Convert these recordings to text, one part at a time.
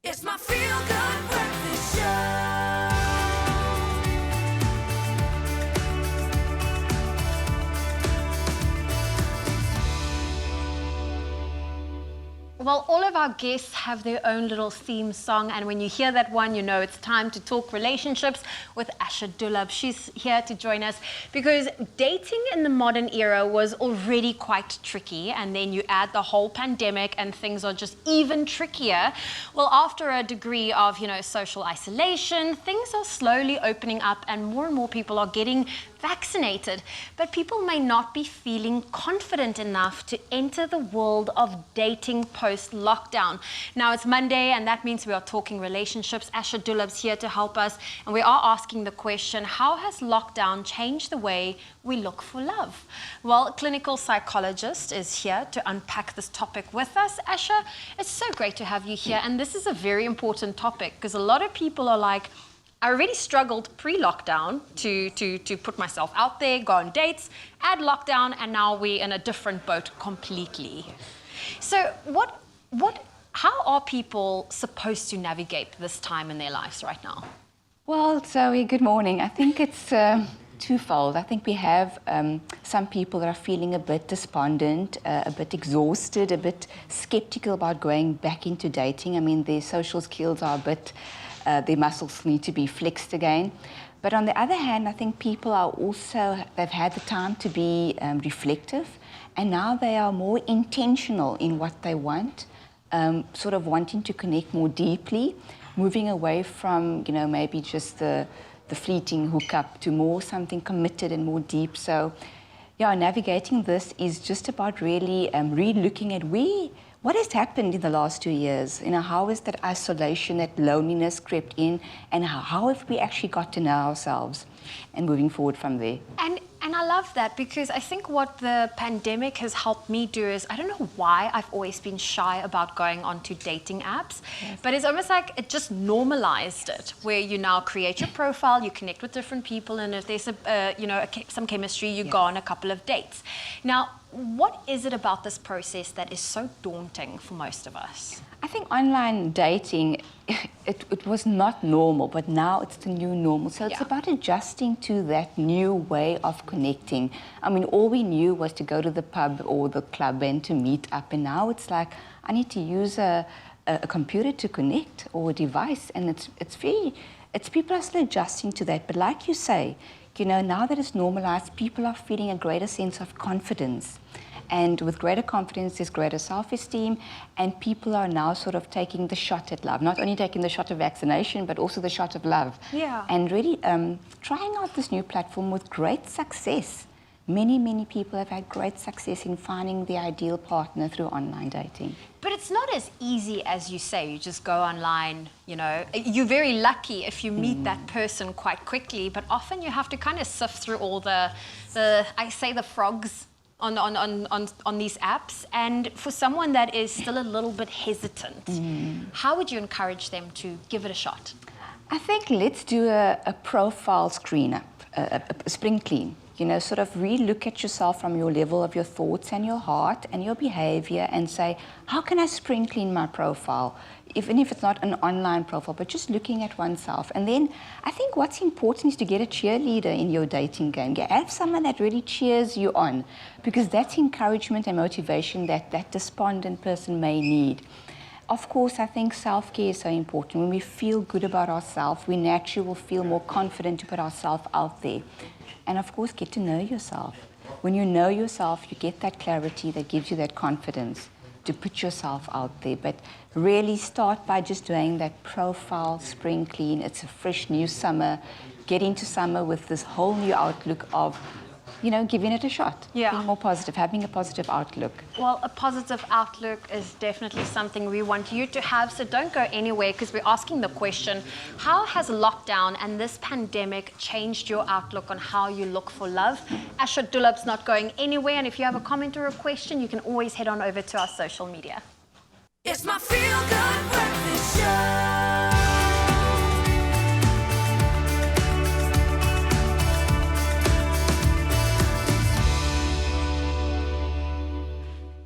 It's my feel-good breakfast show. Well, all of our guests have their own little theme song, and when you hear that one, you know it's time to talk relationships with Asha Dulab. She's here to join us because dating in the modern era was already quite tricky, and then you add the whole pandemic and things are just even trickier. Well, after a degree of, social isolation, things are slowly opening up and more people are getting vaccinated, but people may not be feeling confident enough to enter the world of dating post-lockdown. Now it's Monday, and that means we are talking relationships. Asha Dulab's here to help us, and we are asking the question, how has lockdown changed the way we look for love? Well, a clinical psychologist is here to unpack this topic with us. Asha, it's so great to have you here, and this is a very important topic because a lot of people are like, I already struggled pre-lockdown to put myself out there, go on dates, add lockdown, and now we're in a different boat completely. So how are people supposed to navigate this time in their lives right now? Well, Zoe, good morning. I think it's twofold. I think we have some people that are feeling a bit despondent, a bit exhausted, a bit skeptical about going back into dating. I mean, their social skills are a bit... their muscles need to be flexed again. But on the other hand, I think people are also, they've had the time to be reflective, and now they are more intentional in what they want, sort of wanting to connect more deeply, moving away from, maybe just the fleeting hookup to more something committed and more deep. So, yeah, navigating this is just about really re-looking at what has happened in the last 2 years? How is that isolation, that loneliness crept in, and how have we actually got to know ourselves, and moving forward from there? And I love that, because I think what the pandemic has helped me do is, I don't know why I've always been shy about going onto dating apps, yes. But it's almost like it just normalized it, where you now create your profile, you connect with different people, and if there's some chemistry, you go on a couple of dates. Now, what is it about this process that is so daunting for most of us? I think online dating, it was not normal, but now it's the new normal. So it's about adjusting to that new way of connecting. I mean, all we knew was to go to the pub or the club and to meet up. And now it's like, I need to use a computer to connect, or a device. And it's people are still adjusting to that. But like you say, now that it's normalized, people are feeling a greater sense of confidence. And with greater confidence, there's greater self-esteem, and people are now sort of taking the shot at love. Not only taking the shot of vaccination, but also the shot of love. Yeah. And really trying out this new platform with great success. Many people have had great success in finding the ideal partner through online dating. But it's not as easy as you say. You just go online, You're very lucky if you meet that person quite quickly, but often you have to kind of sift through all the frogs on these apps. And for someone that is still a little bit hesitant, how would you encourage them to give it a shot? I think let's do a profile screen up, a spring clean. Sort of re-look at yourself from your level of your thoughts and your heart and your behavior, and say, how can I spring clean my profile? Even if it's not an online profile, but just looking at oneself. And then I think what's important is to get a cheerleader in your dating game. Have someone that really cheers you on, because that's encouragement and motivation that despondent person may need. Of course, I think self-care is so important. When we feel good about ourselves, we naturally will feel more confident to put ourselves out there. And of course, get to know yourself. When you know yourself, you get that clarity that gives you that confidence to put yourself out there. But really start by just doing that profile spring clean. It's a fresh new summer. Get into summer with this whole new outlook of, giving it a shot. Yeah. Being more positive, having a positive outlook. Well, a positive outlook is definitely something we want you to have, so don't go anywhere, because we're asking the question, how has lockdown and this pandemic changed your outlook on how you look for love? Asha Dulab's not going anywhere, and if you have a comment or a question, you can always head on over to our social media. It's my feel-good breakfast show.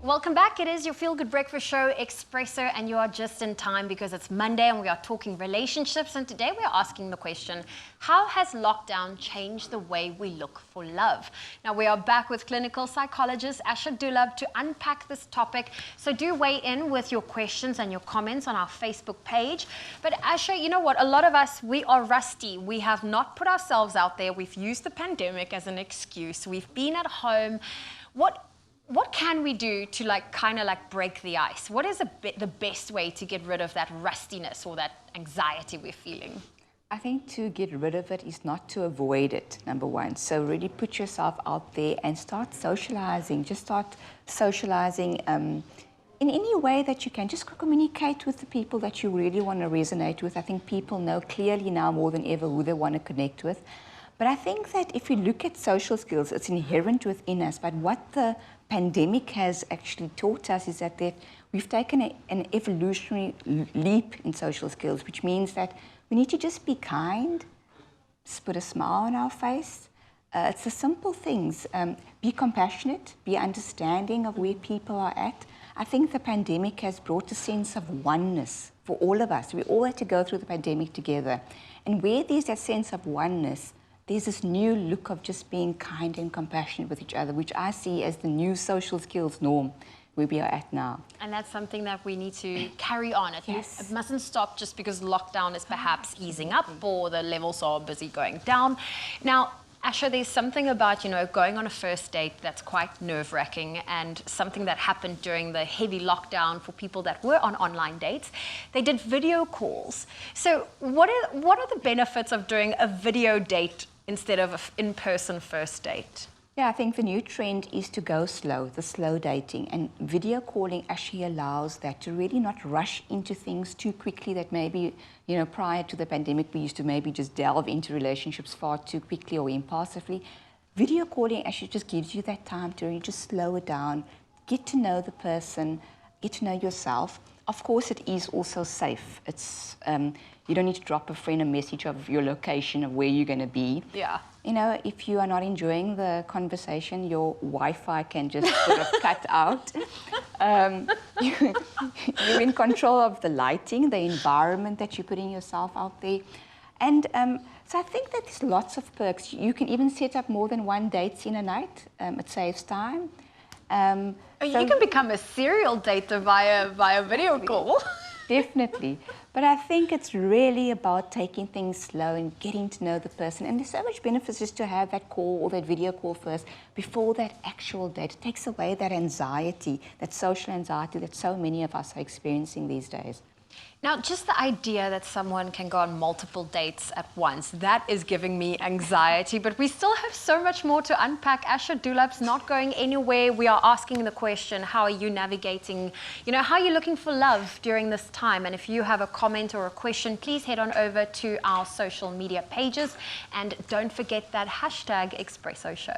Welcome Welcome back. It is your Feel Good Breakfast Show, Expresso, and you are just in time because it's Monday and we are talking relationships. And today we are asking the question, how has lockdown changed the way we look for love? Now, we are back with clinical psychologist Asha Dulab to unpack this topic. So do weigh in with your questions and your comments on our Facebook page. But Asha, you know what? A lot of us, we are rusty. We have not put ourselves out there. We've used the pandemic as an excuse. We've been at home. What can we do to kind of break the ice? What is the best way to get rid of that rustiness or that anxiety we're feeling? I think to get rid of it is not to avoid it, number one. So really put yourself out there and start socializing. Just start socializing in any way that you can. Just communicate with the people that you really want to resonate with. I think people know clearly now more than ever who they want to connect with. But I think that if you look at social skills, it's inherent within us. But what the pandemic has actually taught us is that we've taken an evolutionary leap in social skills, which means that we need to just be kind, just put a smile on our face. It's the simple things. Be compassionate, be understanding of where people are at. I think the pandemic has brought a sense of oneness for all of us. We all had to go through the pandemic together. And where there's that sense of oneness, there's this new look of just being kind and compassionate with each other, which I see as the new social skills norm where we are at now. And that's something that we need to carry on. It mustn't stop just because lockdown is perhaps easing up or the levels are busy going down. Now, Asha, there's something about, going on a first date that's quite nerve-wracking, and something that happened during the heavy lockdown for people that were on online dates. They did video calls. So what are the benefits of doing a video date instead of an in-person first date? Yeah, I think the new trend is to go slow, the slow dating. And video calling actually allows that, to really not rush into things too quickly that maybe, prior to the pandemic, we used to maybe just delve into relationships far too quickly or impulsively. Video calling actually just gives you that time to really just slow it down, get to know the person, get to know yourself. Of course, it is also safe. It's you don't need to drop a friend a message of your location of where you're going to be. Yeah. If you are not enjoying the conversation, your Wi-Fi can just sort of cut out. You're in control of the lighting, the environment that you're putting yourself out there. And so I think that there's lots of perks. You can even set up more than one date in a night. It saves time. You can become a serial dater via video call. Definitely. But I think it's really about taking things slow and getting to know the person. And there's so much benefits just to have that call or that video call first before that actual date. It takes away that anxiety, that social anxiety that so many of us are experiencing these days. Now, just the idea that someone can go on multiple dates at once, that is giving me anxiety. But we still have so much more to unpack. Asha Dulab's not going anywhere. We are asking the question, how are you navigating, how are you looking for love during this time? And if you have a comment or a question, please head on over to our social media pages. And don't forget that hashtag Expresso Show.